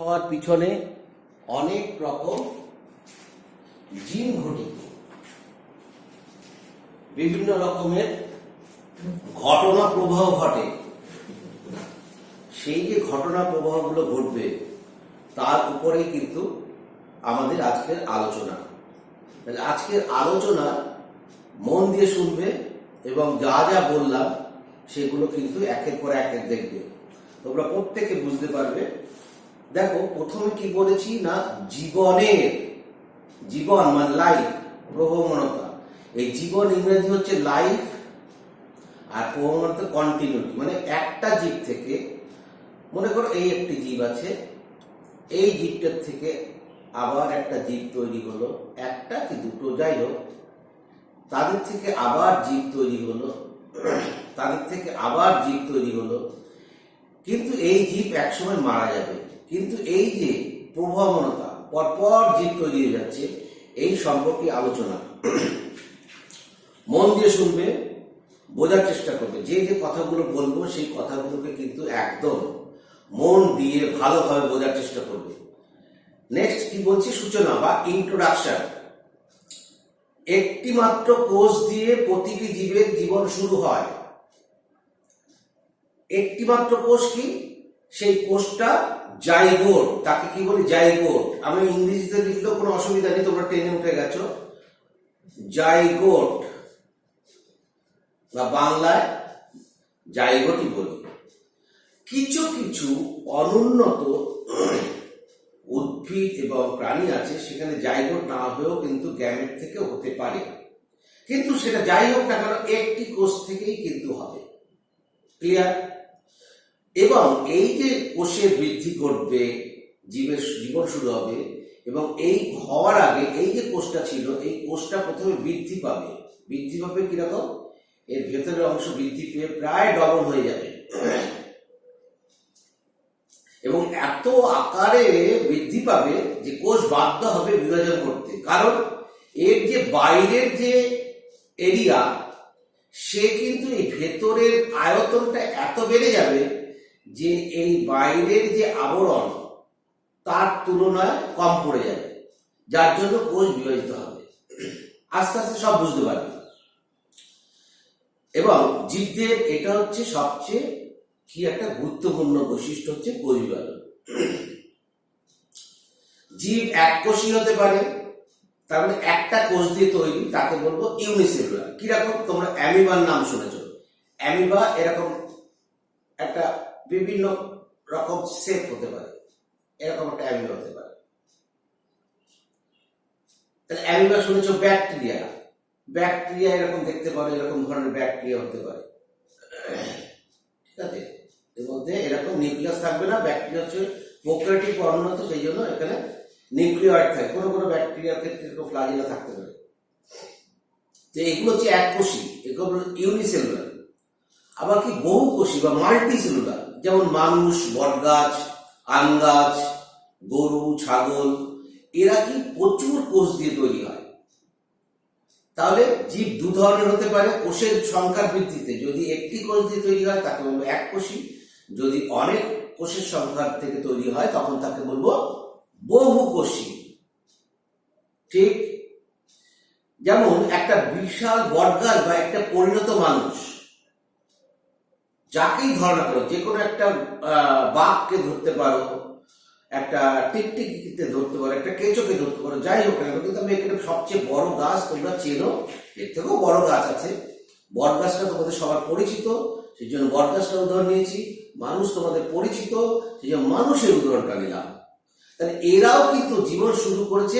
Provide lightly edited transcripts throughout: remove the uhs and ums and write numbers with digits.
হওয়ার পিছনে অনেক রকম জিন ঘটিত বিভিন্ন রকমের ঘটনা প্রবাহ ঘটে। সেই যে ঘটনা প্রবাহগুলো ঘটবে তার উপরেই কিন্তু আমাদের আজকের আলোচনা। আজকের আলোচনা মন দিয়ে শুনবে এবং যা যা বললাম সেগুলো কিন্তু একের পর এক দেখবে, তোমরা প্রত্যেকে বুঝতে পারবে। দেখো, প্রথমে কি বলেছি না, জীবন মানে লাইফ, প্রবহমানতা। এই জীবন ইংরেজি হচ্ছে লাইফ, আর প্রবহমানতা কন্টিনিউটি। মানে একটা জীব থেকে, মনে করো এই একটি জীব আছে, এই জীবটার থেকে আবার একটা জীব তৈরি হলো, একটা কি দুটো যাই হোক, তাদের থেকে আবার জীব তৈরি হলো, তাদের থেকে আবার জীব তৈরি হলো, কিন্তু এই জীব একসময় মারা যাবে। কিন্তু এই যে প্রবহমানতা, পরপর জীব তৈরি হয়ে যাচ্ছে, এই সম্পর্কে আলোচনা। মন দিয়ে শুনবে, বোঝার চেষ্টা করবে। যে যে কথাগুলো বলবো সেই কথাগুলোকে কিন্তু একদম মন দিয়ে ভালোভাবে বোঝার চেষ্টা করবে। নেক্সট কি বলছি, সূচনা বা ইন্ট্রোডাকশন। একটি মাত্র কোষ দিয়ে প্রতিটি জীবের জীবন শুরু হয়। একটি মাত্র কোষ কি, সেই কোষটা জাইগোট। তাকে কি বলি, জাইগোট। আমি ইংরেজিতে লিখলেও কোনো অসুবিধা নেই, তোমরা টেনে উঠে গেছো। জাইগোট বা বাংলায় জাইগোটই বলি। কিছু কিছু অনুন্নত উদ্ভিদ এবং প্রাণী আছে, সেখানে জাইগোট না হয়েও কিন্তু গ্যামেট থেকে হতে পারে, কিন্তু সেটা যাই হোক না কেন একটি কোষ থেকেই কিন্তু হবে। ক্লিয়ার? এবং এই যে কোষের বৃদ্ধি ঘটবে, জীবের জীবন শুরু হবে, এবং এই হওয়ার আগে এই যে কোষটা ছিল, এই কোষটা প্রথমে বৃদ্ধি পাবে। বৃদ্ধি পাবে কিরকম, এর ভেতরের অংশ বৃদ্ধি পেয়ে প্রায় ডবল হয়ে যাবে, এবং এত আকারে বৃদ্ধি পাবে যে কোষ বাধ্য হবে বিভাজন করতে। কারণ এর যে বাইরের যে এরিয়া, সে কিন্তু এই ভেতরের আয়তনটা এত বেড়ে যাবে যে এই বাইরের যে আবরণ তার তুলনায় কম পড়ে যাবে, যার জন্য কোষ বিভাজিত হবে। আস্তে আস্তে সব বুঝতে পারবে। এবং জীবদের এটা হচ্ছে সবচেয়ে কি একটা গুরুত্বপূর্ণ বৈশিষ্ট্য, হচ্ছে কোষ বিভাজন। জীব এককোষী হতে পারে, তার মানে একটা কোষ দিয়ে তৈরি, তাকে বলবো ইউনিসেলুলার। কিরকম, তোমরা অ্যামিবার নাম শুনেছ। অ্যামিবা এরকম একটা বিভিন্ন রকম শেপ হতে পারে, এরকম একটা অ্যামিবা হতে পারে। তাহলে অ্যামিবা শুনেছ। ব্যাকটেরিয়া, ব্যাকটেরিয়া এরকম দেখতে পারে, এরকম ধরনের ব্যাকটেরিয়া হতে পারে। ঠিক আছে, এর মধ্যে এরকম নিউক্লিয়াস থাকবে না। ব্যাকটেরিয়া হচ্ছে প্রোক্যারিওটিক বর্ণনা, তো সেই জন্য এখানে নিউক্লিয়য়েড থাকে। কোনো কোনো ব্যাকটেরিয়ার ক্ষেত্রে এরকম ফ্লাজেলা থাকতে পারে। তো এগুলো হচ্ছে এককোষী, এগুলো ইউনিসেলুলার। আবার কি বহুকোষী বা মাল্টি সেলুলার, যেমন মানুষ, বটগাছ, আম গাছ, গরু, ছাগল, এরা কি প্রচুর কোষ দিয়ে তৈরি হয়। তাহলে জীব দু ধরনের হতে পারে কোষের সংখ্যার ভিত্তিতে। যদি একটি কোষ দিয়ে তৈরি হয় তাকে বলবো এককোষী, যদি অনেক কোষের সংখ্যার থেকে তৈরি হয় তখন তাকে বলবো বহুকোষী। ঠিক যেমন একটা বিশাল বটগাছ বা একটা পরিণত মানুষ, যাকেই ধর না করো, যে কোনো একটা বাঘকে ধরতে পারো, একটা টিকটিকিতে ধরতে পারো, একটা কেঁচোকে ধরতে পারো, যাই হোক না, কিন্তু আমি এখানে সবচেয়ে বড় গাছ তোমরা চেনো, এর থেকেও বড় গাছ আছে। বট গাছটা তোমাদের সবার পরিচিত, সেই জন্য বট গাছটার উদাহরণ নিয়েছি। মানুষ তোমাদের পরিচিত, সেই জন্য মানুষের উদাহরণটা নিলাম। তাহলে এরাও কিন্তু জীবন শুরু করেছে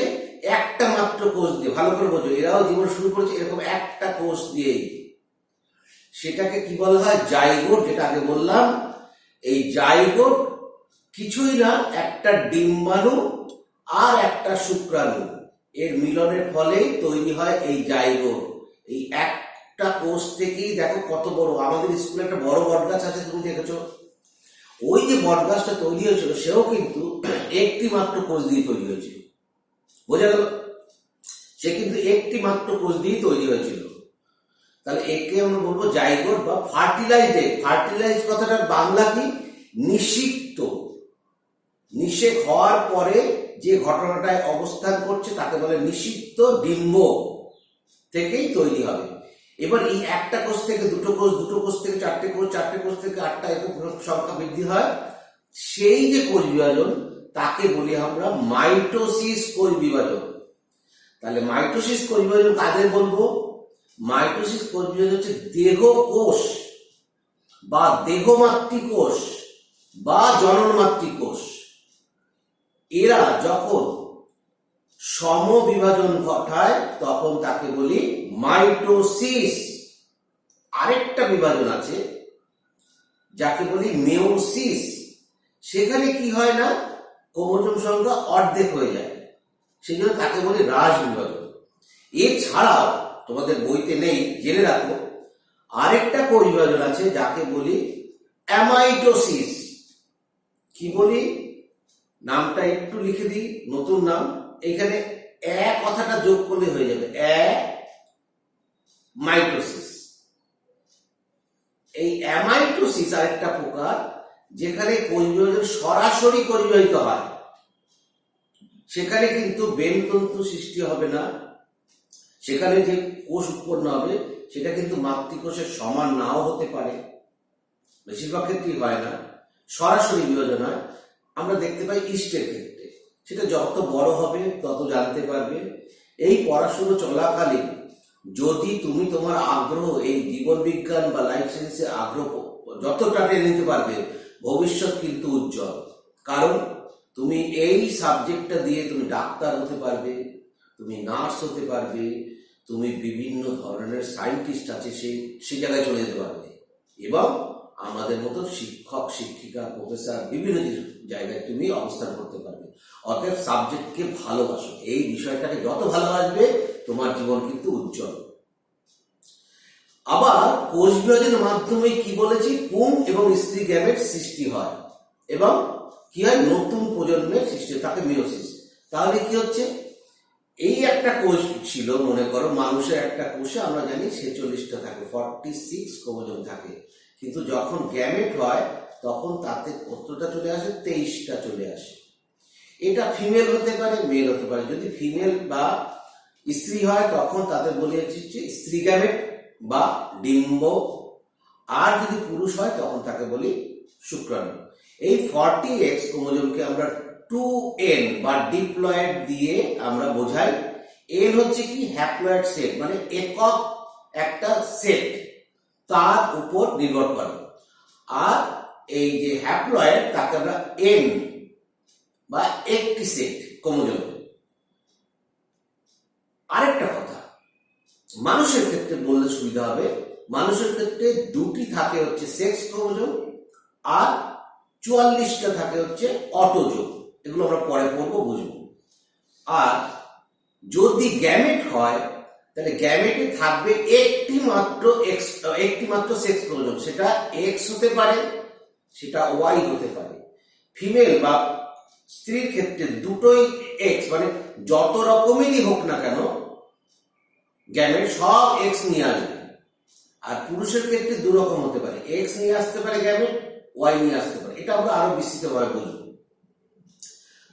একটা মাত্র কোষ দিয়ে। ভালো করে বোঝো, এরাও জীবন শুরু করেছে এরকম একটা কোষ দিয়েই। সেটাকে কি বলা হয়, জাইগোট। যেটা আগে বললাম, এই জাইগোট কিছুই না, একটা ডিম্বাণু আর একটা শুক্রাণু, এর মিলনের ফলে তৈরি হয় এই জাইগোট। এই একটা কোষ থেকেই দেখো কত বড়। আমাদের স্কুলে একটা বড় বটগাছ আছে, তুমি দেখেছো। ওই যে বটগাছটা তৈরি হয়েছিল, সেও কিন্তু একটি মাত্র কোষ দিয়ে তৈরি হয়েছিল। বোঝা গেল? সে কিন্তু একটি মাত্র কোষ দিয়ে তৈরি হয়েছিল। তাহলে একে আমরা বলবো জাইগোট বা ফার্টিলাইজড। ফার্টিলাইজ কথাটার বাংলা কি, নিষিক্ত। নিষেক হওয়ার পরে যে ঘটনাটায় অবস্থান করছে তাকে বলে নিষিক্ত ডিম্ব থেকেই তৈরি হবে। এবার এই একটা কোষ থেকে দুটো কোষ, দুটো কোষ থেকে চারটে কোষ, চারটে কোষ থেকে আটটা, এরকম সংখ্যা বৃদ্ধি হয়। সেই যে কোষ বিভাজন তাকে বলি আমরা মাইটোসিস কোষ বিভাজন। তাহলে মাইটোসিস কোষ বিভাজন কাদের বলবো? মাইটোসিস কোষ বিভাজন হচ্ছে দেহ কোষ বা দেহমাতৃ কোষ বা জননমাতৃ কোষ, এরা যখন সমবিভাজন ঘটায় তখন তাকে বলি মাইটোসিস। আরেকটা বিভাজন আছে যাকে বলি মেয়োসিস। সেখানে কি হয় না, ক্রোমোজোম সংখ্যা অর্ধেক হয়ে যায়, সেই জন্য তাকে বলি হ্রাস বিভাজন। এছাড়াও তোমাদের বইতে নেই, জেনে রাখো, আরেকটা কোষ বিভাজন আছে যাকে বলি অ্যামাইটোসিস। কি বলি? নামটা একটু লিখে দিই, নতুন নাম। এখানে কথাটা যোগ করলে হয়ে যাবে মাইটোসিস। এই অ্যামাইটোসিস আরেকটা প্রকার, যেখানে কোষ বিভাজন সরাসরি পরিবাহিত হয়। সেখানে কিন্তু বেনতন্তু সৃষ্টি হবে না, সেখানে যে কোষ উৎপন্ন হবে সেটা কিন্তু মাতৃকোষের সমান নাও হতে পারে, বেশিরভাগ ক্ষেত্রেই হয় না, সরাসরি বিভাজন হয়। আমরা দেখতে পাই ইস্টের ক্ষেত্রে, সেটা যত বড় হবে তত জানতে পারবে। এই পড়াশুনো চলাকালীন যদি তুমি তোমার আগ্রহ, এই জীবন বিজ্ঞান বা লাইফ সায়েন্সে আগ্রহ যতটা টেনে নিতে পারবে, ভবিষ্যৎ কিন্তু উজ্জ্বল। কারণ তুমি এই সাবজেক্টটা দিয়ে তুমি ডাক্তার হতে পারবে, তুমি নার্স হতে পারবে, তুমি বিভিন্ন ধরনের সায়েন্টিস্ট আছে সেই জায়গায় চলে যেতে পারবে, এবং আমাদের মতো শিক্ষক, শিক্ষিকা, প্রফেসর বিভিন্ন জায়গায় তুমি অবস্থান করতে পারবে। অতএব সাবজেক্টকে ভালোবাসো, এই বিষয়টাকে যত ভালোবাসবে তোমার জীবন কিন্তু উজ্জ্বল। আবার কোষ বিভাজনের মাধ্যমে কি বলেছি, পুং এবং স্ত্রী গ্যামেট সৃষ্টি হয় এবং কি হয়, নতুন প্রজন্মের সৃষ্টি, তাকে মিওসিস। তাহলে কি হচ্ছে, এই একটা কোষ ছিল, মনে করো মানুষের একটা কোষে আমরা জানি 46টা থাকে, 46 ক্রোমোজোম থাকে, কিন্তু যখন গ্যামেট হয় তখন তাতে কতটা চলে আসে, 23টা চলে আসে। এটা ফিমেল হতে পারে, মেল হতে পারে। যদি ফিমেল বা স্ত্রী হয় তখন তাদের বলি হচ্ছে স্ত্রী গ্যামেট বা ডিম্ব, আর যদি পুরুষ হয় তখন তাকে বলি শুক্রাণু। এই 40X ক্রোমোজোমকে আমরা 2N বা ডিপ্লয়েড দিয়ে আমরা বোঝাই। এন হচ্ছে কি, হ্যাপ্লয়েড সেট, মানে একক একটা সেট, তার উপর নির্ভর করে। আর এই যে হ্যাপ্লয়েড তাকে আমরা এন বা একটি সেট ক্রোমোজোম। আরেকটা কথা, মানুষের ক্ষেত্রে বললে সুবিধা হবে, মানুষের ক্ষেত্রে দুটি থাকে হচ্ছে সেক্স ক্রোমোজোম, আর 44টা থাকে হচ্ছে অটোজোম। এগুলো আমরা পরে পড়বো, বুঝবো। আর যদি গ্যামেট হয় তাহলে গ্যামেটে থাকবে একটি মাত্র সেক্স ক্রোমোজোম, সেটা এক্স হতে পারে, সেটা ওয়াই হতে পারে। ফিমেল বা স্ত্রীর ক্ষেত্রে দুটোই এক্স, মানে যত রকমেরই হোক না কেন গ্যামেট সব এক্স নিয়ে আসবে। আর পুরুষের ক্ষেত্রে দু রকম হতে পারে, এক্স নিয়ে আসতে পারে গ্যামেট, ওয়াই নিয়ে আসতে পারে। এটা আমরা আরো বিস্তৃতভাবে বুঝব।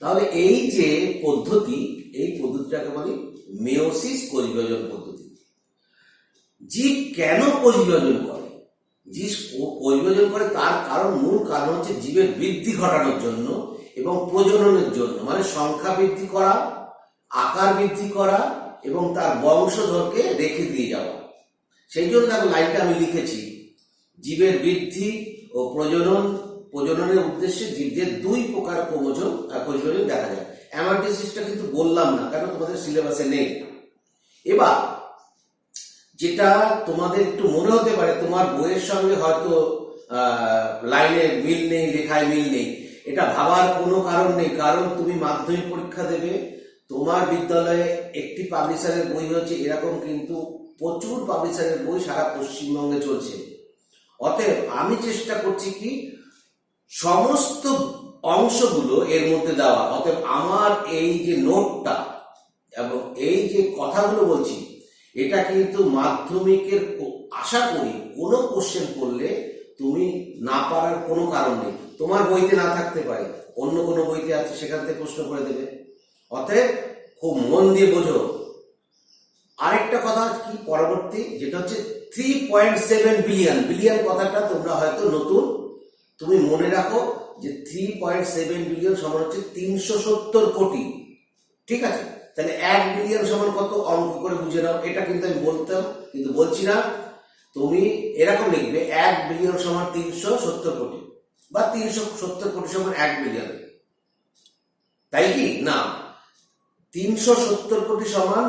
তাহলে এই যে পদ্ধতি, এই পদ্ধতিটাকে বলি মেয়োসিস কোষ বিভাজন পদ্ধতি। জীব কেন কোষ বিভাজন করে? জীব কোষ বিভাজন করে তার মূল কারণ হচ্ছে জীবের বৃদ্ধি ঘটানোর জন্য এবং প্রজননের জন্য, মানে সংখ্যা বৃদ্ধি করা, আকার বৃদ্ধি করা এবং তার বংশধরকে রেখে দিয়ে যাওয়া। সেই জন্য দেখো লাইনটা আমি লিখেছি, জীবের বৃদ্ধি ও প্রজননের উদ্দেশ্যে জীবদের দুই প্রকার কোষ বিভাজন দেখা যায়। অ্যামাইটোসিসটা কিন্তু বললাম না, কারণ তোমাদের সিলেবাসে নেই। এবার যেটা তোমাদের একটু মনে হতে পারে তোমার বইয়ের সঙ্গে হয়তো লাইনে মিল নেই, লেখায় মিল নেই, এটা ভাবার কোনো কারণ নেই। কারণ তুমি মাধ্যমিক পরীক্ষা দেবে, তোমার বিদ্যালয়ে একটি পাবলিশারের বই হচ্ছে এরকম কিন্তু প্রচুর পাবলিশারের বই সারা পশ্চিমবঙ্গে চলছে। অতএব আমি চেষ্টা করছি কি সমস্ত অংশগুলো এর মধ্যে দেওয়া। অতএব আমার এই যে নোটটা এবং এই যে কথাগুলো বলছি, এটা কিন্তু মাধ্যমিকের আশা করি কোনো কোশ্চেন করলে তুমি না পারার কোনো কারণ নেই। তোমার বইতে না থাকতে পারে, অন্য কোনো বইতে আছে সেখান থেকে প্রশ্ন করে দেবে। অতএব খুব মন দিয়ে বোঝো। আরেকটা কথা কি পরবর্তী, যেটা হচ্ছে 3.7 বিলিয়ন। বিলিয়ন কথাটা তোমরা হয়তো নতুন, তুমি মনে রাখো যে 3.7 বিলিয়ন সমান হচ্ছে 370 কোটি। ঠিক আছে, তাহলে 1 বিলিয়ন সমান কত অঙ্ক করে বুঝে নাও। এটা কিন্তু আমি বলতাম, কিন্তু বলছি না। তুমি এরকম লিখবে 1 বিলিয়ন সমান 370 কোটি, বা 370 কোটি সমান 1 বিলিয়ন। তাই কি না, 370 কোটি সমান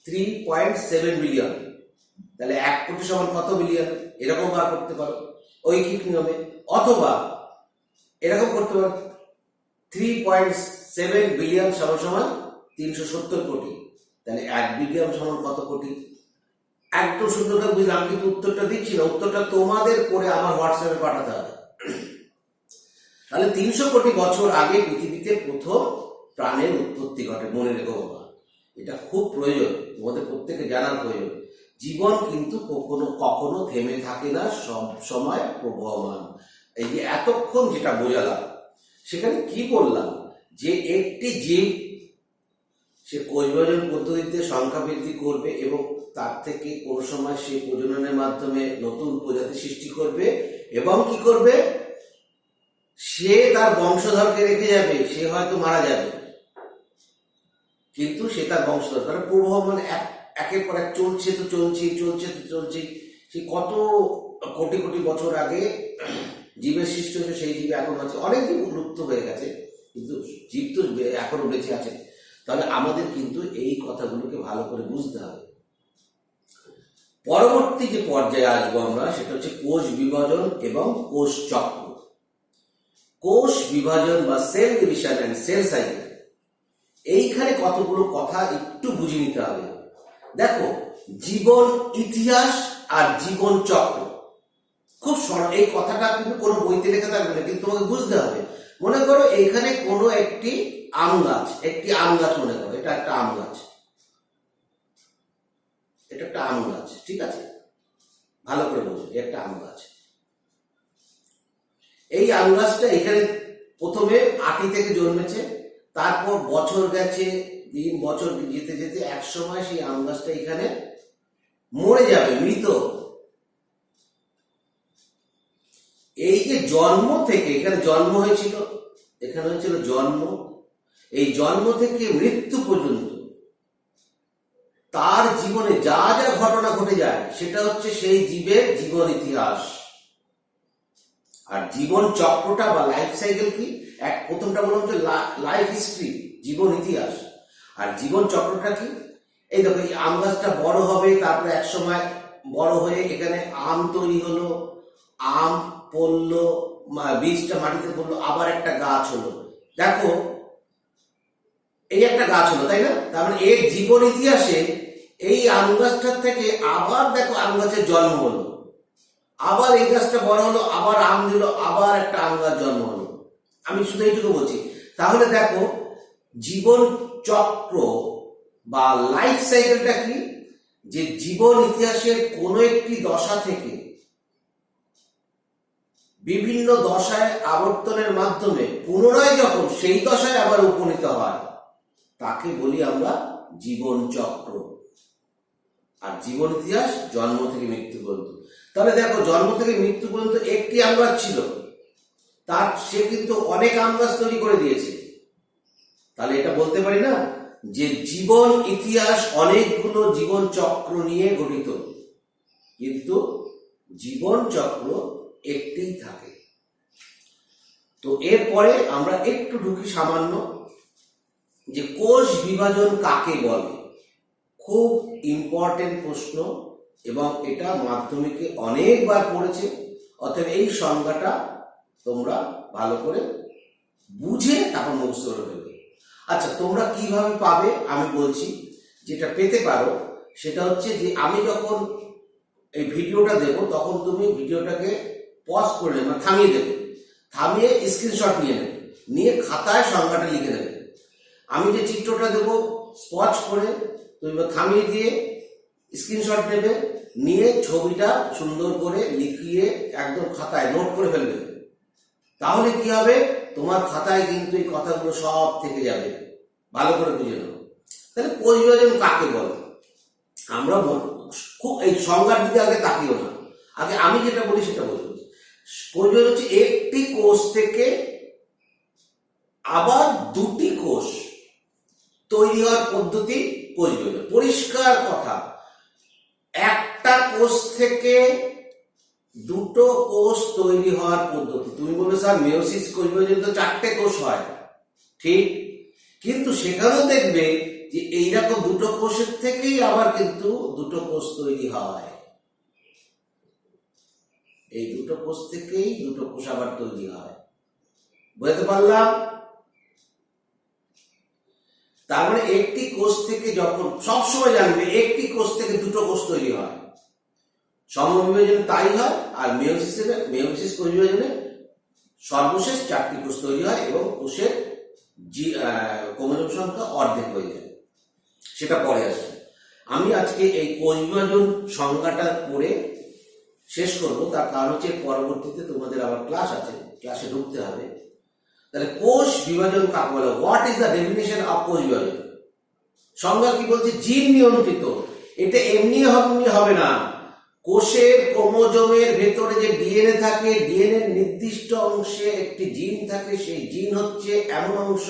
3.7 বিলিয়ন। তাহলে 1 কোটি সমান কত বিলিয়ন, এরকম বার করতে পারো ঐকিক নিয়মে। অথবা এরকম করতে পারো 3.7 বিলিয়ন সমান সমান 370 কোটি। তাহলে 1 বিলিয়ন সমান কত কোটি। একদম সুন্দর করে বুঝলাম, কিন্তু উত্তরটা দিচ্ছি না, উত্তরটা তোমাদের করে আমার হোয়াটসঅ্যাপে পাঠাতে হবে। তাহলে 300 কোটি বছর আগে পৃথিবীতে প্রথম প্রাণের উৎপত্তি ঘটে। মনে রেখো বাবা, এটা খুব প্রয়োজন, তোমাদের প্রত্যেকে জানার প্রয়োজন। জীবন কিন্তু কখনো কখনো থেমে থাকে না, সব সময় প্রবহমান। এই যে এতক্ষণ যেটা বোঝালাম, সেখানে কি বললাম, যে একটি জীব সে কোষ বিভাজন পদ্ধতিতে সংখ্যা বৃদ্ধি করবে এবং তার থেকে কোন সময় সে প্রজননের মাধ্যমে নতুন প্রজাতি সৃষ্টি করবে, এবং কি করবে, সে তার বংশধরকে রেখে যাবে। সে হয়তো মারা যাবে, কিন্তু সে তার বংশধর, তার প্রবহমান একের পর এক চলছে তো চলছে। সে কত কোটি কোটি বছর আগে জীবের সৃষ্টি হয়েছে, সেই জীব এখন আছে। অনেক জীব লুপ্ত হয়ে গেছে, কিন্তু জীব তো এখনো বেঁচে আছে। তাহলে আমাদের কিন্তু এই কথাগুলোকে ভালো করে বুঝতে হবে। পরবর্তী যে পর্যায়ে আসবো আমরা, সেটা হচ্ছে কোষ বিভাজন এবং কোষ চক্র। কোষ বিভাজন বা cell division and cell cycle, এইখানে কতগুলো কথা একটু বুঝে নিতে হবে। দেখো, জীবন ইতিহাস আর জীবন চক্র খুব সরল। এই কথাটা কিন্তু কোনো বইতে লেখা থাকবে না, কিন্তু তোমাকে বুঝতে হবে। মনে করো এইখানে কোনো একটি আম গাছ, মনে করো এটা একটা আম গাছ, ঠিক আছে, ভালো করে বোঝো, একটা আম গাছ। এই আম গাছটা এখানে প্রথমে আটি থেকে জন্মেছে, তারপর বছর গেছে, দিন বছর যেতে যেতে এক সময় সেই আম গাছটা এখানে মরে যাবে, মৃত। এই যে জন্ম থেকে, এখানে জন্ম হয়েছিল, এখানে হয়েছিল জন্ম, এই জন্ম থেকে মৃত্যু পর্যন্ত তার জীবনে যা যা ঘটনা ঘটে যায়, সেটা হচ্ছে সেই জীবের জীবন ইতিহাস। আর জীবন চক্রটা বা লাইফ সাইকেল কি, প্রথমটা বললাম যে লাইফ হিস্ট্রি, জীবন ইতিহাস। আর জীবন চক্রটা কি, এই দেখো, এই আম গাছটা বড় হবে, তারপরে এক সময় বড় হয়ে এখানে আম তৈরি হলো, আম পড়লো, বীজটা মাটিতে পড়লো, আবার একটা গাছ হলো। দেখো, এই একটা গাছ হলো, তাই না? তার মানে এর জীবন ইতিহাসে এই আম গাছটার থেকে আবার দেখো আম গাছের জন্ম হলো, আবার এই গাছটা বড় হলো, আবার আম দিল, আবার একটা আম গাছ জন্ম হলো। আমি শুধু এইটুকু বলছি। তাহলে দেখো, জীবন চক্র বা লাইফ সাইকেলটা কি, যে জীবন ইতিহাসের কোন একটি দশা থেকে বিভিন্ন দশায় আবর্তনের মাধ্যমে পুনরায় যখন সেই দশায় আবার উপনীত হয়, তাকে বলি আমরা জীবন চক্র। আর জীবন ইতিহাস জন্ম থেকে মৃত্যু পর্যন্ত। তাহলে দেখো, জন্ম থেকে মৃত্যু পর্যন্ত একটি আম গাছ ছিল, তার সে কিন্তু অনেক আম গাছ তৈরি করে দিয়েছে। তাহলে এটা বলতে পারি না যে জীবন ইতিহাস অনেকগুলো জীবন চক্র নিয়ে গঠিত, কিন্তু জীবন চক্র একটিই থাকে। তো এরপরে আমরা একটু ঢুকি সামান্য, যে কোষ বিভাজন কাকে বলে। খুব ইম্পর্টেন্ট প্রশ্ন, এবং এটা মাধ্যমিকে অনেকবার পড়েছে। অতএব এই সংজ্ঞাটা তোমরা ভালো করে বুঝে তারপর মুখস্থ করে ফেলবে। আচ্ছা, তোমরা কিভাবে পাবে আমি বলছি। যেটা পেতে পারো সেটা হচ্ছে যে আমি যখন এই ভিডিওটা দেব, তখন তুমি ভিডিওটাকে পজ করে নেবে, থামিয়ে দেবে, থামিয়ে স্ক্রিনশট নিয়ে নেবে, নিয়ে খাতায় সংজ্ঞাটা লিখে নেবে। আমি যে চিত্রটা দেব স্পচ করে তুমি থামিয়ে দিয়ে স্ক্রিনশট নেবে, নিয়ে ছবিটা সুন্দর করে লিখিয়ে একদম খাতায় নোট করে ফেলবে। তাহলে কি হবে, তোমার খাতায় কিন্তু এই কথাগুলো সব থেকে যাবে, ভালো করে বুঝে নাও। তাহলে কোষ বিভাজন কাকে বলে? আমরা খুব এই সংজ্ঞার দিকে আগে তাকিও না, আগে আমি যেটা বলি সেটা বলবো। কোষ বিভাজন হচ্ছে একটি কোষ থেকে আবার দুটি কোষ তৈরি হওয়ার পদ্ধতি কোষ বিভাজন। পরিষ্কার কথা, একটা কোষ থেকে দুটো কোষ তৈরি হওয়ার পদ্ধতি। তুমি বলবে স্যার মেয়োসিস কোষ বিভাজন তো 4টে কোষ হয়, ঠিক, কিন্তু সেখানেও দেখবে যে এইরকম দুটো কোষের থেকেই আবার কিন্তু দুটো কোষ তৈরি হয়। এই দুটো কোষ থেকেই দুটো কোষ আবার তৈরি হয়, বুঝতে পারলাম? তার মানে একটি কোষ থেকে যখন, সবসময় জানবে একটি কোষ থেকে দুটো কোষ তৈরি হয়, সমবিভাজনে তাই হয়। আর মেয়োসিস কোষ বিভাজনে সর্বশেষ 4টি কোষ তৈরি হয় এবং কোষের ক্রোমোজোম সংখ্যা অর্ধেক হয়ে যায়, সেটা পরে আসে। আমি আজকে এই কোষ বিভাজন সংজ্ঞাটা পড়ে শেষ করব, তার কারণ হচ্ছে পরবর্তীতে তোমাদের আবার ক্লাস আছে, ক্লাসে ঢুকতে হবে। তাহলে কোষ বিভাজন কাকে বলে? What is the definition of কোষ বিভাজন? সংজ্ঞা কি বলছে? জিন নিয়ন্ত্রিত। এটা এমনি হবে না। কোষের ক্রোমোজোমের ভেতরে যে ডিএনএ থাকে, ডিএনএ নির্দিষ্ট অংশে একটি জিন থাকে। সেই জিন হচ্ছে এমন অংশ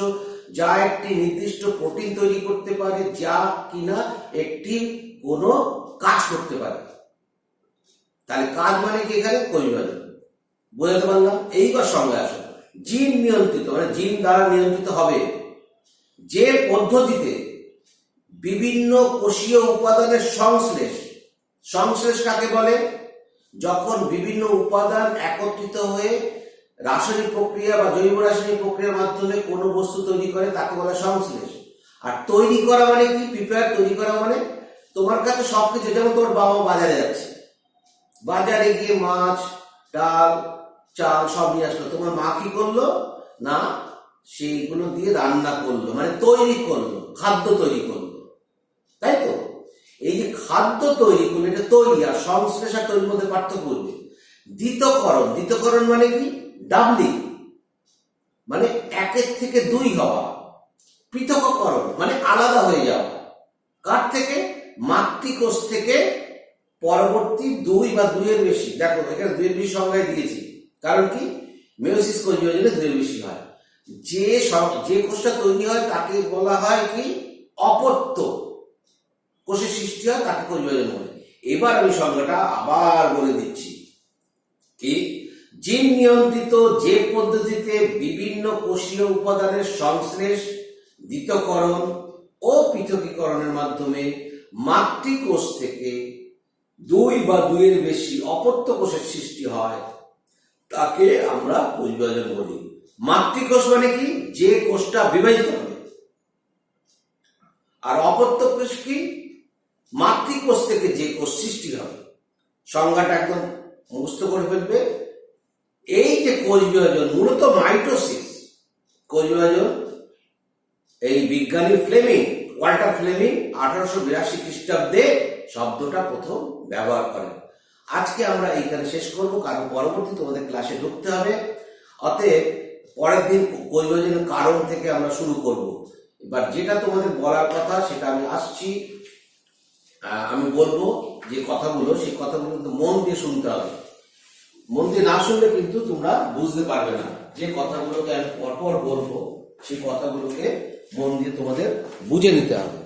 যা একটি নির্দিষ্ট প্রোটিন তৈরি করতে পারে, যা কিনা একটি কোনো কাজ করতে পারে। তাহলে কাজ মানে কি? এখানে কোষ বিভাজন। বুঝতে পারলাম? এইবার সংজ্ঞা আসো। জিন নিয়ন্ত্রিত মানে জিন দ্বারা নিয়ন্ত্রিত হবে যে পদ্ধতিতে বিভিন্ন কোষীয় উপাদানের সংশ্লেষ। সংশ্লেষ কাকে বলে? যখন বিভিন্ন উপাদান একত্রিত হয়ে রাসায়নিক প্রক্রিয়া বা জৈব রাসায়নিক প্রক্রিয়ার মাধ্যমে কোনো বস্তু তৈরি করে, তাকে বলে সংশ্লেষ। আর তৈরি করা মানে কি? প্রিপেয়ার, তৈরি করা মানে তোমার কাছে সবকিছু, যেমন তোমার বাবা বাজারে যাচ্ছে, বাজারে গিয়ে মাছ, ডাল, চাল সব নিয়ে আসলো। তোমার মা কি করলো না, সেইগুলো দিয়ে রান্না করলো, মানে তৈরি করলো, খাদ্য তৈরি করলো, তাই তো? এই যে খাদ্য তৈরি করলো, এটা তৈরি। আর সংশ্লেষ আর তৈরির মধ্যে পার্থক্য করবে। দ্বিতকরণ, দ্বিতকরণ মানে কি? ডাবলিং, মানে একের থেকে দুই হওয়া। পৃথককরণ মানে আলাদা হয়ে যাওয়া। কার থেকে? মাতৃকোষ থেকে পরবর্তী 2 বা 2-এর বেশি। দেখো এখানে 2-এর বেশি সংজ্ঞায় দিয়েছি, কারণ কি? মেয়োসিস কোষ বিভাজনে 2-এর বেশি হয়। যে কোষটা তৈরি হয় তাকে বলা হয় কি? অপত্য। কোষের সৃষ্টি হয় তাকে কোষ বিভাজন বলে। এবার আমি সংজ্ঞাটা আবার বলে দিচ্ছি। কি? জিন নিয়ন্ত্রিত যে পদ্ধতিতে বিভিন্ন কোষীয় উপাদানের সংশ্লেষ, দ্বিতকরণ ও পৃথকীকরণের মাধ্যমে মাতৃকোষ থেকে 2 বা 2-এর বেশি অপত্য কোষের সৃষ্টি হয়, তাকে আমরা কোষ বিভাজন বলি। মাতৃকোষ মানে কি? যে কোষটা বিভাজিত হবে। আর অপত্য কোষ কি? মাতৃকোষ থেকে যে কোষ সৃষ্টি হবে। সংজ্ঞাটা একদম মুখস্থ করে ফেলবে। এই যে কোষ বিভাজন, মূলত মাইটোসিস কোষ বিভাজন, এই বিজ্ঞানী ওয়াল্টার ফ্লেমিং 1882 খ্রিস্টাব্দে শব্দটা প্রথম ব্যবহার করেন। আজকে আমরা এইখানে শেষ করব, কারণ পরবর্তী তোমাদের ক্লাসে ঢুকতে হবে। অতএব পরের দিন কোষ বিভাজনের কারণ থেকে আমরা শুরু করব। এবার যেটা তোমাদের বলার কথা সেটা আমি আসছি, আমি বলবো যে কথাগুলো, সেই কথাগুলো কিন্তু মন দিয়ে শুনতে হবে। মন দিয়ে না শুনলে কিন্তু তোমরা বুঝতে পারবে না। যে কথাগুলোকে আমি পরপর বলবো সেই কথাগুলোকে মন দিয়ে তোমাদের বুঝে নিতে হবে।